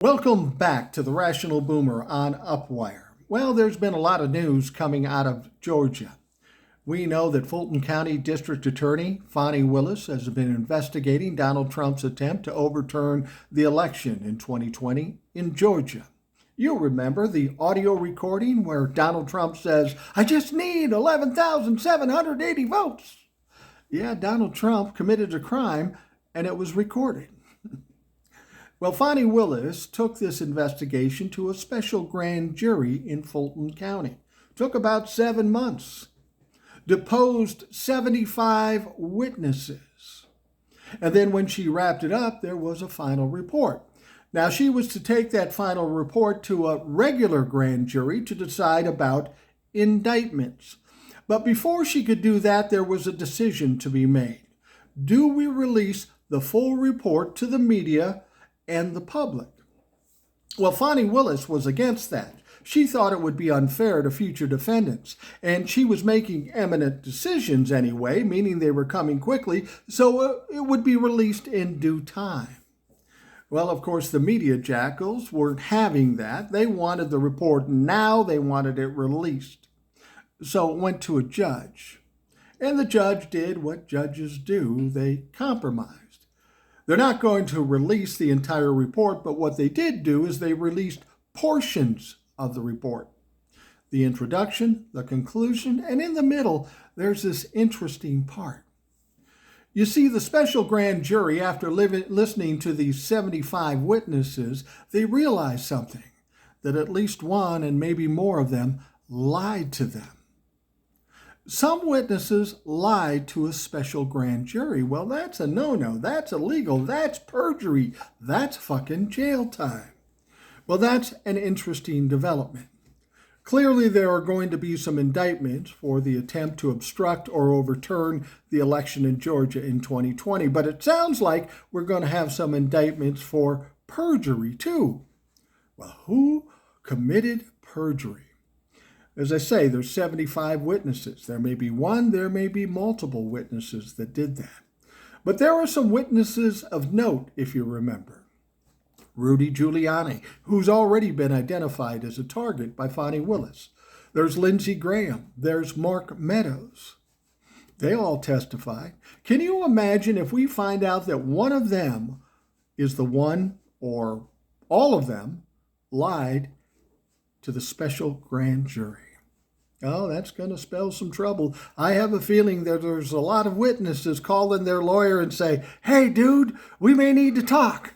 Welcome back to the Rational Boomer on Upwire. Well, there's been a lot of news coming out of Georgia. We know that Fulton County District Attorney Fani Willis has been investigating Donald Trump's attempt to overturn the election in 2020 in Georgia. You'll remember the audio recording where Donald Trump says, "I just need 11,780 votes." Yeah, Donald Trump committed a crime and it was recorded. Well, Fani Willis took this investigation to a special grand jury in Fulton County. Took about 7 months. Deposed 75 witnesses. And then when she wrapped it up, there was a final report. Now, she was to take that final report to a regular grand jury to decide about indictments. But before she could do that, there was a decision to be made. Do we release the full report to the media and the public? Well, Fani Willis was against that. She thought it would be unfair to future defendants, and she was making eminent decisions anyway, meaning they were coming quickly, so it would be released in due time. Well, of course, the media jackals weren't having that. They wanted the report now, they wanted it released. So it went to a judge, and the judge did what judges do. They compromised. They're not going to release the entire report, but what they did do is they released portions of the report. The introduction, the conclusion, and in the middle, there's this interesting part. You see, the special grand jury, after listening to these 75 witnesses, they realized something, that at least one and maybe more of them lied to them. Some witnesses lied to a special grand jury. Well, that's a no-no. That's illegal. That's perjury. That's fucking jail time. Well, that's an interesting development. Clearly, there are going to be some indictments for the attempt to obstruct or overturn the election in Georgia in 2020, but it sounds like we're going to have some indictments for perjury, too. Well, who committed perjury? As I say, there's 75 witnesses. There may be one, there may be multiple witnesses that did that. But there are some witnesses of note, if you remember. Rudy Giuliani, who's already been identified as a target by Fani Willis. There's Lindsey Graham. There's Mark Meadows. They all testify. Can you imagine if we find out that one of them is the one, or all of them, lied to the special grand jury? Oh, that's going to spell some trouble. I have a feeling that there's a lot of witnesses calling their lawyer and say, "Hey, dude, we may need to talk."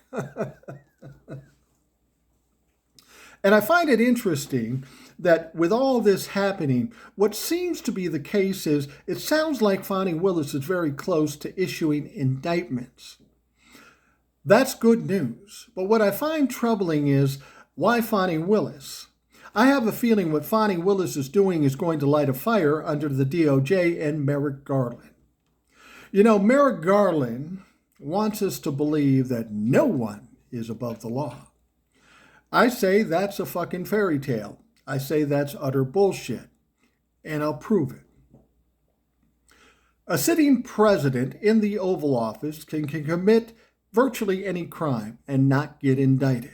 And I find it interesting that with all this happening, what seems to be the case is it sounds like Fani Willis is very close to issuing indictments. That's good news. But what I find troubling is, why Fani Willis? I have a feeling what Fani Willis is doing is going to light a fire under the DOJ and Merrick Garland. You know, Merrick Garland wants us to believe that no one is above the law. I say that's a fucking fairy tale. I say that's utter bullshit. And I'll prove it. A sitting president in the Oval Office can commit virtually any crime and not get indicted.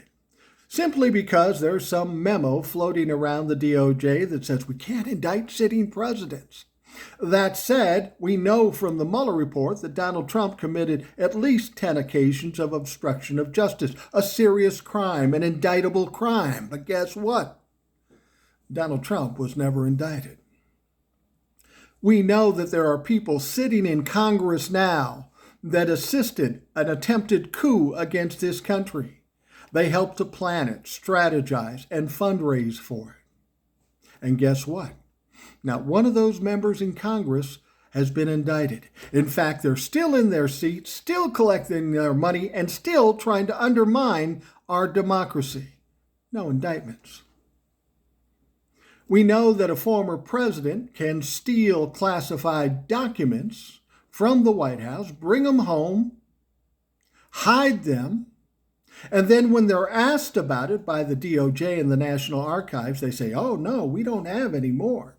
Simply because there's some memo floating around the DOJ that says we can't indict sitting presidents. That said, we know from the Mueller report that Donald Trump committed at least 10 occasions of obstruction of justice, a serious crime, an indictable crime. But guess what? Donald Trump was never indicted. We know that there are people sitting in Congress now that assisted an attempted coup against this country. They helped to plan it, strategize, and fundraise for it. And guess what? Not one of those members in Congress has been indicted. In fact, they're still in their seats, still collecting their money, and still trying to undermine our democracy. No indictments. We know that a former president can steal classified documents from the White House, bring them home, hide them, and then when they're asked about it by the DOJ and the National Archives, they say, "Oh, no, we don't have any more."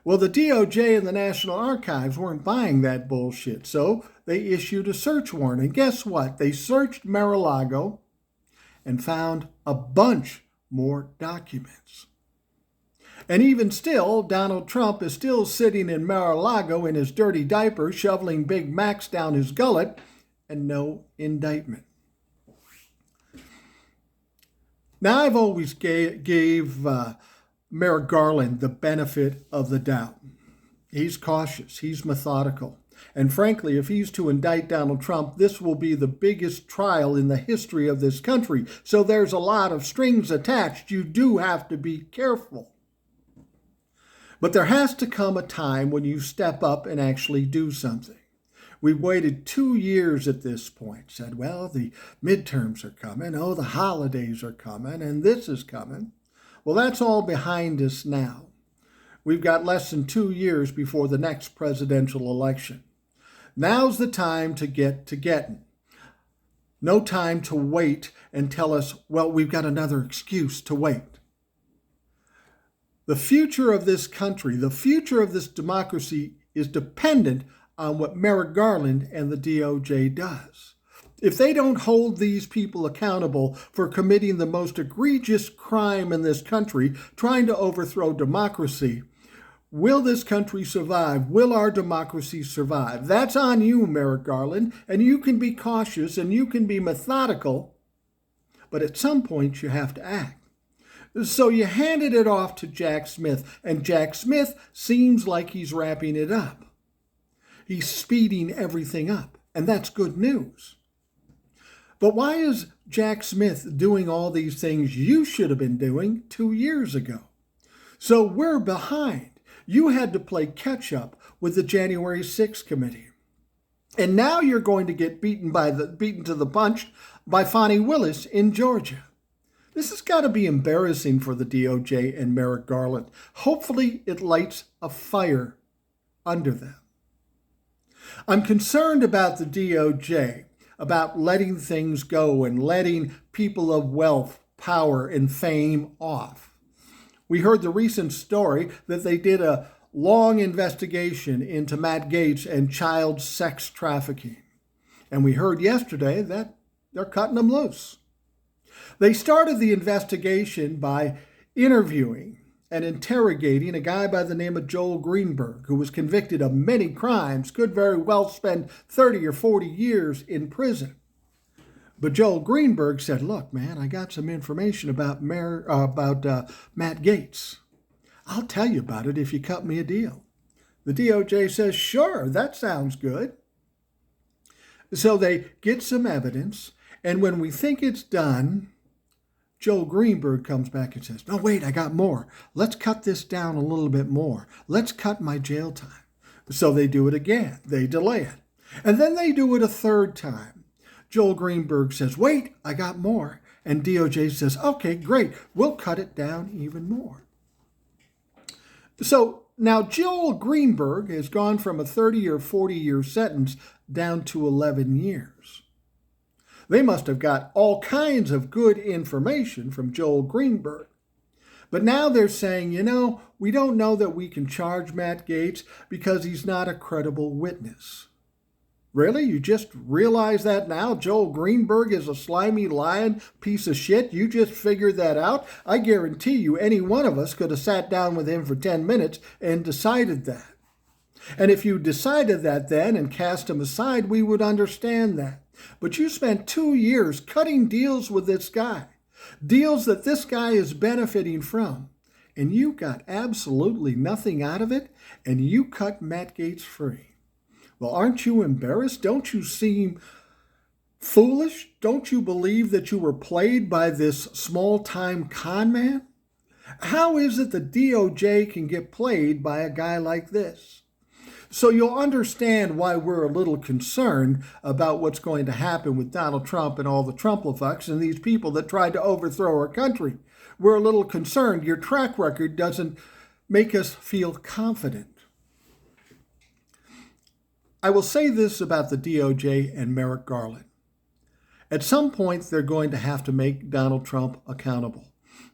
Well, the DOJ and the National Archives weren't buying that bullshit, so they issued a search warrant. And guess what? They searched Mar-a-Lago and found a bunch more documents. And even still, Donald Trump is still sitting in Mar-a-Lago in his dirty diaper, shoveling Big Macs down his gullet, and no indictment. Now, I've always gave Merrick Garland the benefit of the doubt. He's cautious, he's methodical. And frankly, if he's to indict Donald Trump, this will be the biggest trial in the history of this country. So there's a lot of strings attached. You do have to be careful. But there has to come a time when you step up and actually do something. We've waited 2 years at this point, said, well, the midterms are coming, oh, the holidays are coming, and this is coming. Well, that's all behind us now. We've got less than 2 years before the next presidential election. Now's the time to get to getting. No time to wait and tell us, well, we've got another excuse to wait. The future of this country, the future of this democracy is dependent on what Merrick Garland and the DOJ does. If they don't hold these people accountable for committing the most egregious crime in this country, trying to overthrow democracy, will this country survive? Will our democracy survive? That's on you, Merrick Garland, and you can be cautious and you can be methodical, but at some point you have to act. So you handed it off to Jack Smith, and Jack Smith seems like he's wrapping it up. He's speeding everything up, and that's good news. But why is Jack Smith doing all these things you should have been doing 2 years ago? So we're behind. You had to play catch up with the January 6th committee. And now you're going to get beaten to the punch by Fani Willis in Georgia. This has got to be embarrassing for the DOJ and Merrick Garland. Hopefully it lights a fire under them. I'm concerned about the DOJ, about letting things go and letting people of wealth, power, and fame off. We heard the recent story that they did a long investigation into Matt Gaetz and child sex trafficking. And we heard yesterday that they're cutting them loose. They started the investigation by interviewing and interrogating a guy by the name of Joel Greenberg, who was convicted of many crimes, could very well spend 30 or 40 years in prison. But Joel Greenberg said, look, man, I got some information about Matt Gaetz. I'll tell you about it if you cut me a deal. The DOJ says, sure, that sounds good. So they get some evidence, and when we think it's done, Joel Greenberg comes back and says, no, wait, I got more. Let's cut this down a little bit more. Let's cut my jail time. So they do it again. They delay it. And then they do it a third time. Joel Greenberg says, wait, I got more. And DOJ says, okay, great. We'll cut it down even more. So now Joel Greenberg has gone from a 30 or 40-year sentence down to 11 years. They must have got all kinds of good information from Joel Greenberg. But now they're saying, we don't know that we can charge Matt Gaetz because he's not a credible witness. Really? You just realize that now? Joel Greenberg is a slimy, lying piece of shit? You just figured that out? I guarantee you any one of us could have sat down with him for 10 minutes and decided that. And if you decided that then and cast him aside, we would understand that. But you spent 2 years cutting deals with this guy, deals that this guy is benefiting from, and you got absolutely nothing out of it, and you cut Matt Gaetz free. Well, aren't you embarrassed? Don't you seem foolish? Don't you believe that you were played by this small-time con man? How is it the DOJ can get played by a guy like this? So you'll understand why we're a little concerned about what's going to happen with Donald Trump and all the Trumplifucks and these people that tried to overthrow our country. We're a little concerned. Your track record doesn't make us feel confident. I will say this about the DOJ and Merrick Garland. At some point, they're going to have to make Donald Trump accountable,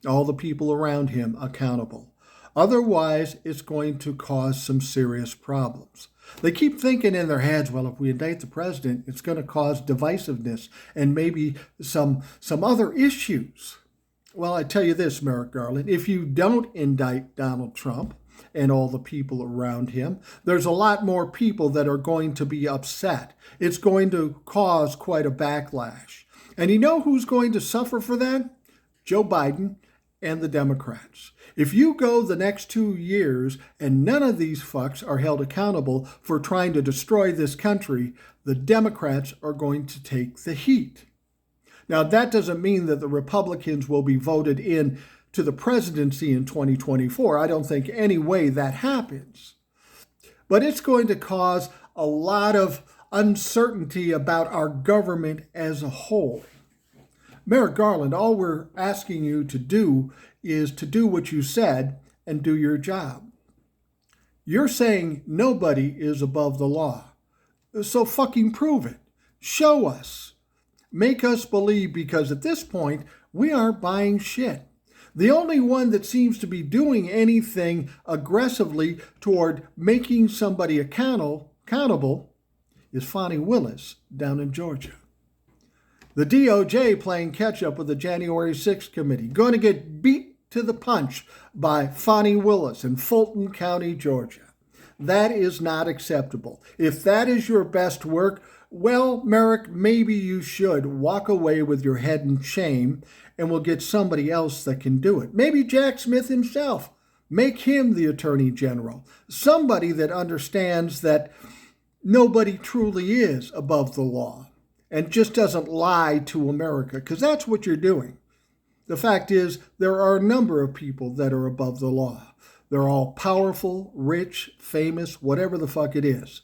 all the people around him accountable. Otherwise, it's going to cause some serious problems. They keep thinking in their heads, well, if we indict the president, it's going to cause divisiveness and maybe some other issues. Well, I tell you this, Merrick Garland, if you don't indict Donald Trump and all the people around him, there's a lot more people that are going to be upset. It's going to cause quite a backlash. And you know who's going to suffer for that? Joe Biden and the Democrats. If you go the next 2 years and none of these fucks are held accountable for trying to destroy this country, the Democrats are going to take the heat. Now, that doesn't mean that the Republicans will be voted in to the presidency in 2024. I don't think any way that happens. But it's going to cause a lot of uncertainty about our government as a whole. Merrick Garland, all we're asking you to do is to do what you said and do your job. You're saying nobody is above the law. So fucking prove it. Show us. Make us believe, because at this point, we aren't buying shit. The only one that seems to be doing anything aggressively toward making somebody accountable is Fani Willis down in Georgia. The DOJ playing catch-up with the January 6th committee, going to get beat to the punch by Fani Willis in Fulton County, Georgia. That is not acceptable. If that is your best work, well, Merrick, maybe you should walk away with your head in shame, and we'll get somebody else that can do it. Maybe Jack Smith himself. Make him the Attorney General. Somebody that understands that nobody truly is above the law and just doesn't lie to America, because that's what you're doing. The fact is, there are a number of people that are above the law. They're all powerful, rich, famous, whatever the fuck it is.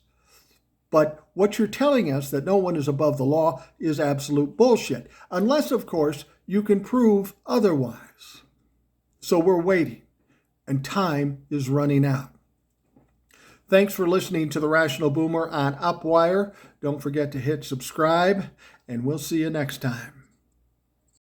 But what you're telling us, that no one is above the law, is absolute bullshit. Unless, of course, you can prove otherwise. So we're waiting, and time is running out. Thanks for listening to The Rational Boomer on Upwire. Don't forget to hit subscribe, and we'll see you next time.